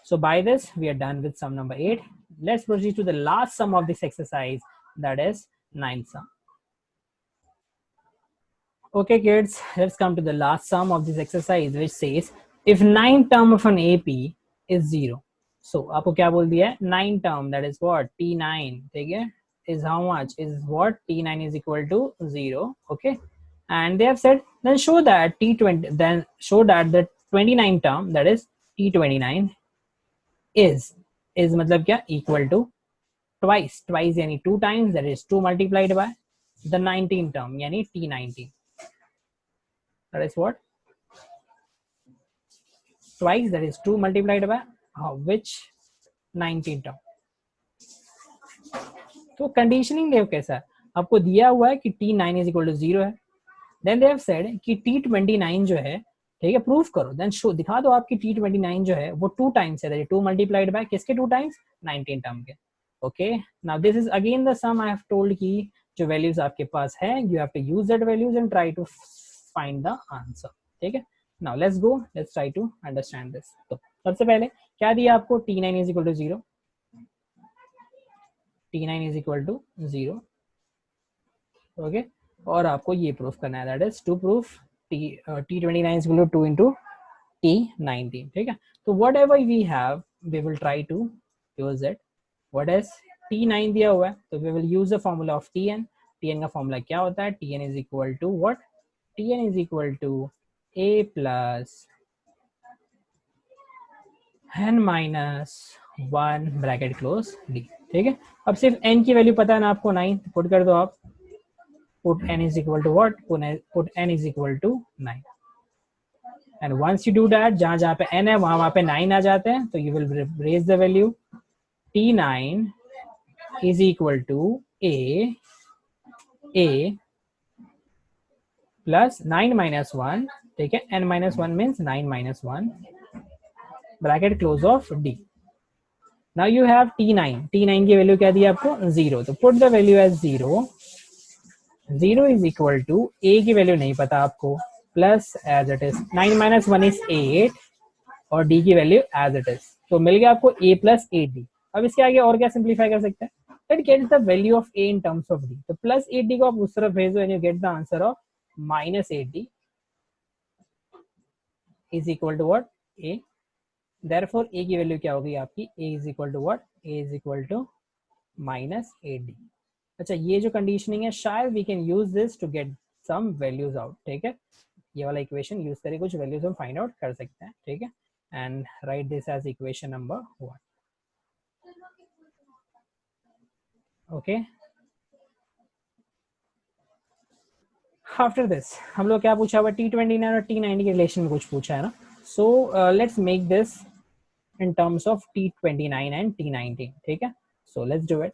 so by this we are done with sum number 8. Let's proceed to the last sum of this exercise, that is 9th sum. Okay kids, let's come to the last sum of this exercise, which says if 9th term of an AP is 0. So आपको क्या बोल दिया है? 9 term, that is what? T9, ठीक है? Is how much? Is what? T9 is equal to 0. Okay, and they have said then show that T20, then show that the 29 term, that is T29 is मतलब क्या? Equal to twice यानी 2 times, that is 2 multiplied by the 19 term यानी T19. That is what? Twice, that is 2 multiplied by which 19 term. तो कंडीशनिंग देखो कैसा है, आपको दिया हुआ है कि T9 is equal to 0 है, देन दे हैव सेड कि T29 जो है, ठीक है, प्रूफ करो, देन शो दिखा दो आपकी T29 जो है वो 2 टाइम्स है, 2 मल्टीप्लाइड बाय किसके 2 टाइम्स? 19 टर्म के. Okay, now this is again the sum I have told कि जो वैल्यूज आपके पास है you have to use that values and try to find the answer, ठीक है? Now let's go, let's try to understand this. तो सबसे पहले क्या दिया आपको? T9 is equal to 0. T9 is equal to 0. Okay, और आपको ये प्रूफ करना है, that is to proof T29 is equal to 2 into T19, ठीक है? तो whatever we have we will try to use it. What is T9 दिया हुआ है तो we will use the formula of Tn. Tn का फॉर्मूला क्या होता है? Tn is equal to what? Tn is equal to a plus n minus 1 bracket close d, ठीक है? अब सिर्फ n की वैल्यू पता है ना आपको, 9, पुट कर दो आप. Put n is equal to what? Put n is equal to 9. And once you do that, जहाँ जहाँ पे n है वहाँ पे 9 आ जाते हैं, तो you will raise the value. T9 is equal to a plus 9 minus 1, ठीक है? n minus 1 means 9 minus 1 bracket close of d. Now you have T9. T9 की वैल्यू क्या दी आपको? 0. तो put the value as 0. 0 is equal to a की वैल्यू नहीं पता आपको, plus as it is 9 minus 1 is 8 और d की वैल्यू एज इट इज, तो मिल गया आपको a plus 8d. अब इसके आगे और क्या सिंप्लीफाई कर सकते हैं? That gets the value of a in terms of d. तो प्लस 8d को आप उस तरफ भेज दो and you get the answer of minus 8d is equal to what? a. Therefore a की वैल्यू क्या होगी आपकी? a is equal to what? a is equal to minus 8d. अच्छा, ये जो कंडीशनिंग है शायद we can use this to get some values out, ठीक है? ये वाला इक्वेशन यूज करके कुछ वैल्यूज हम फाइंड आउट कर सकते हैं, ठीक है? And write this as equation number 1. Okay, after this हम लोग क्या पूछा हुआ, T29 और T90 के रिलेशन में कुछ पूछा है ना. So let's make this in terms of T29 and T19. ठीक है, so let's do it.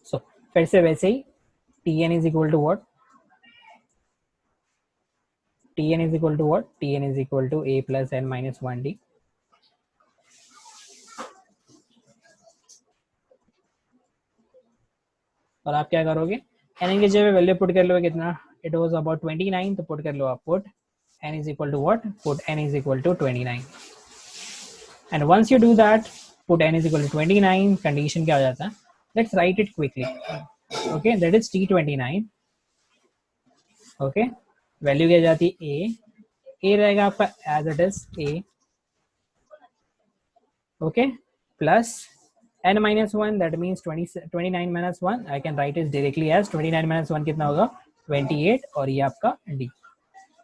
So फिर से वैसे ही Tn is equal to what? Tn is equal to what? Tn is equal to a plus n minus 1d. और आप क्या करोगे, n की जगह वैल्यू पुट कर लो कितना, it was about 29, तो पुट कर लो आप, put n is equal to what? Put n is equal to 29. And once you do that, put n is equal to 29, condition क्या हो जाता है, let's write it quickly. Okay, that is T29. Okay, value क्या जाती है a रहेगा आपका as it is a. Okay, plus n minus 1, that means 29 minus 1, I can write it directly as 29 minus 1 कितना होगा 28, और ये आपका d.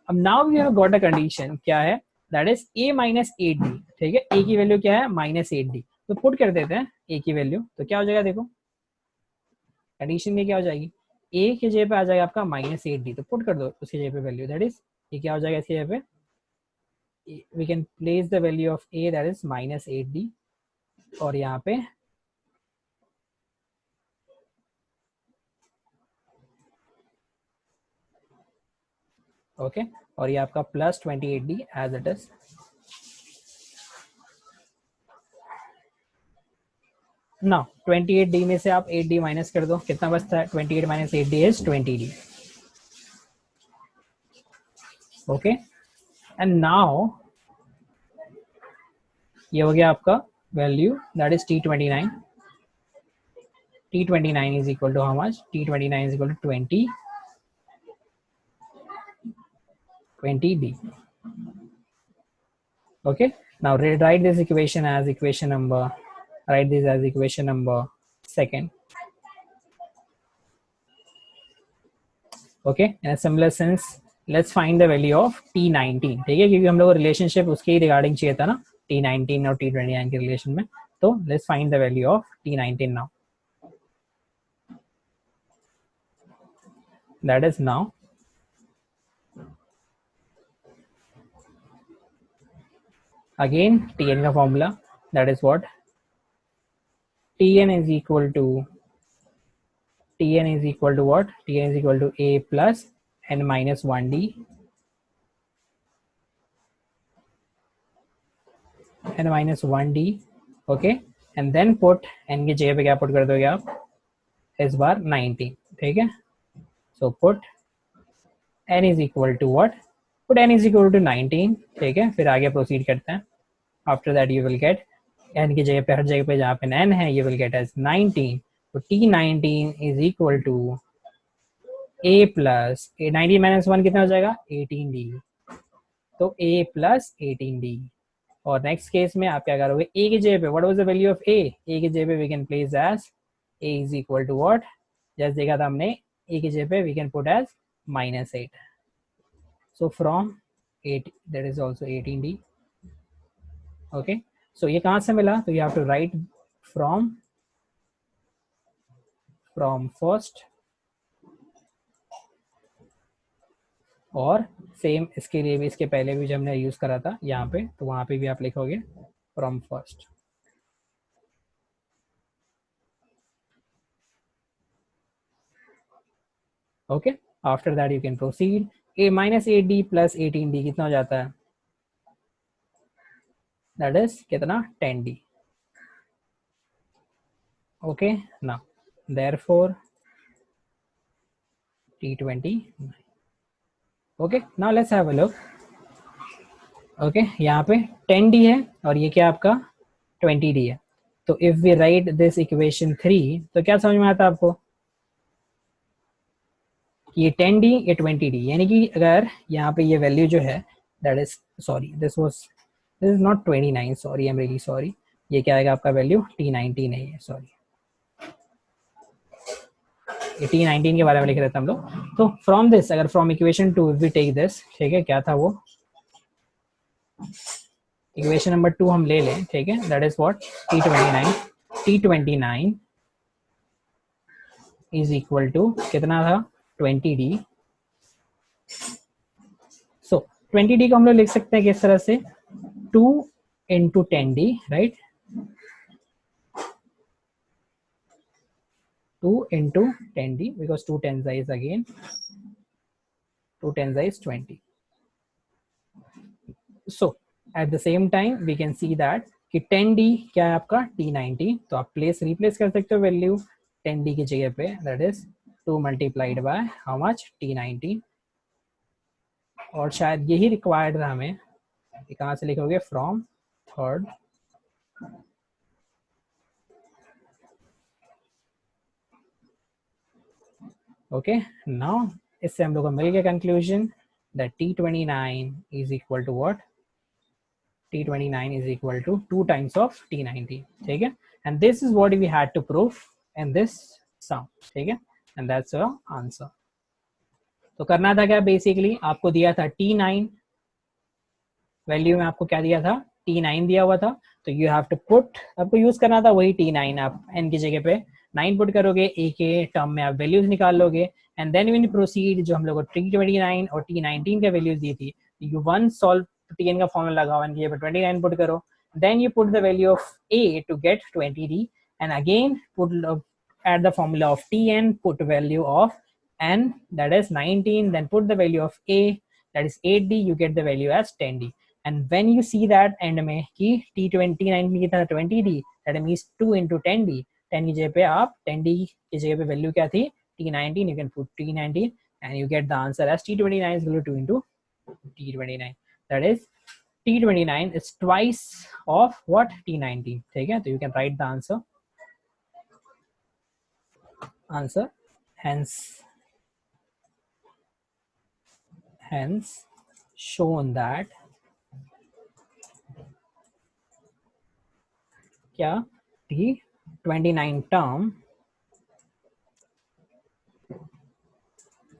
अब now we have got a condition, क्या है, that is a minus 8d. ठीक है, a की वैल्यू क्या है minus 8d, तो पुट कर देते हैं a की वैल्यू, तो क्या हो जाएगा, देखो कंडीशन में क्या हो जाएगी, a की जगह पे आ जाएगा आपका minus 8d, तो पुट कर दो उसकी जगह पे वैल्यू, that is ये क्या हो जाएगा, इसकी जगह पे we can place the value of a, that is minus 8d, और यहाँ पे ओके और ये आपका plus 28d as it is. Now 28d में से आप 8d माइनस कर दो, कितना बचता है, 28 minus 8d is 20d. Okay, and now ये हो गया आपका value, that is T29. T29 is equal to how much? T29 is equal to 20d. Okay, now rewrite this equation as equation number, write this as equation number second. Okay, in a similar sense let's find the value of T19. ठीक है, क्योंकि हम लोग रिलेशनशिप उसके ही रिगार्डिंग चाहिए था ना, T19 और T29 के रिलेशन में, तो let's find the value of T19 now. That is now again Tn का formula, that is what, Tn is equal to what? Tn is equal to a plus n minus 1d, n minus 1d. okay, and then put n की जगह पे क्या पुट कर दोगे आप, इस बार 90. ठीक है, so put n is equal to what, put n is equal to 19. ठीक है, फिर आगे प्रोसीड करते हैं. after that you will get n की जगह पे, हर जगह पे जहाँ पे n है, you will get as 19. तो T19 is equal to a plus 19 minus 1 कितना हो जाएगा 18d, तो a plus 18d. और नेक्स्ट केस में आप क्या करोगे, a की जगह पे what was the value of a की जगह पे we can place as a is equal to what, just देखा था हमने, a की जगह पे we can put as -8. So from 8 that is also 18d. Okay, so ये कहाँ से मिला, तो you have to write from first, और सेम इसके लिए भी, इसके पहले भी जब हमने यूज करा था यहाँ पे, तो वहां पे भी आप लिखोगे from first. Okay, after that you can proceed. a minus 8d plus 18d कितना हो जाता है, दैट इज कितना 10d. Okay, now therefore T29. Okay, now let's have a look. Okay, यहाँ पे 10d है और ये क्या आपका 20d है. तो if we write this equation 3, तो क्या समझ में आता है आपको, ये 10d ये 20d, यानी कि अगर यहाँ पे ये वैल्यू जो है, that is sorry this is not 29, sorry I am really sorry, ये क्या आएगा आपका वैल्यू T19 नहीं है, सॉरी ये T19 के बारे में लिख रहे थे हम लोग. तो फ्रॉम दिस, अगर from equation 2 we take this, ठीक है, क्या था वो इक्वेशन नंबर 2 हम ले लें, ठीक है, that is what T29. T29 is equal to कितना था 20D. So 20D को हम लोग लिख सकते हैं किस तरह से 2 into 10D, right? 2 into 10D because 2 tens is again 2 tens is 20. So at the same time we can see that कि 10D क्या है आपका T90, तो आप रिप्लेस कर सकते हो वैल्यू 10D की जगह पे, that is 2 multiplied by how much T90. और शायद यही रिक्वायर्ड था हमें, कहाँ से लिखोगे फ्रॉम थर्ड. ओके, नाउ इससे हम लोग को मिल गया conclusion that T29 is equal to what, T29 is equal to 2 times of T90. ठीक है, and this is what we had to prove in this sum. ठीक है, and that's our answer. तो करना था क्या, बेसिकली आपको दिया था T9 वैल्यू में, आपको क्या दिया था T9 दिया हुआ था, तो यू हैव टू पुट, आपको यूज करना था वही T9, आप n की जगह पे 9 पुट करोगे, a के टर्म में आप वैल्यूज निकाल लोगे, and then when you proceed, जो हम लोग को T29 और T19 के वैल्यूज दी थी, यू वन सॉल्व Tn का फॉर्मूला लगाओ, n की जगह पे 29 पुट करो, then you put the value of a to get 20D, and again put add the formula of Tn, put value of n, that is 19, then put the value of a, that is 8D, you get the value as 10D. And when you see that end में कि T29 में कितना 20D, that means 2 into 10D, 10 की जगह पे आप 10D की जगह पे वैल्यू क्या थी T19, you can put T19 and you get the answer as T29 is equal to 2 into T29, that is T29 is twice of what T19. ठीक है, तो you can write the answer hence shown that क्या T29 term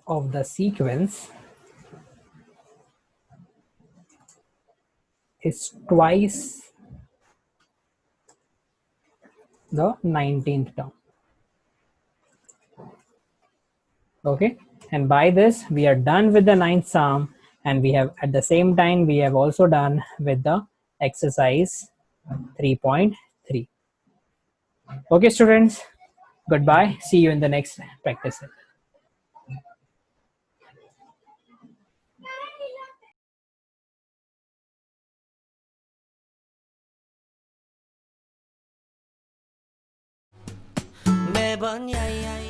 of the sequence is twice the 19th term. Okay, and by this we are done with the 9th sum, and we have at the same time we have also done with the exercise 3.3. Okay students, goodbye, see you in the next practice. 매번 야야야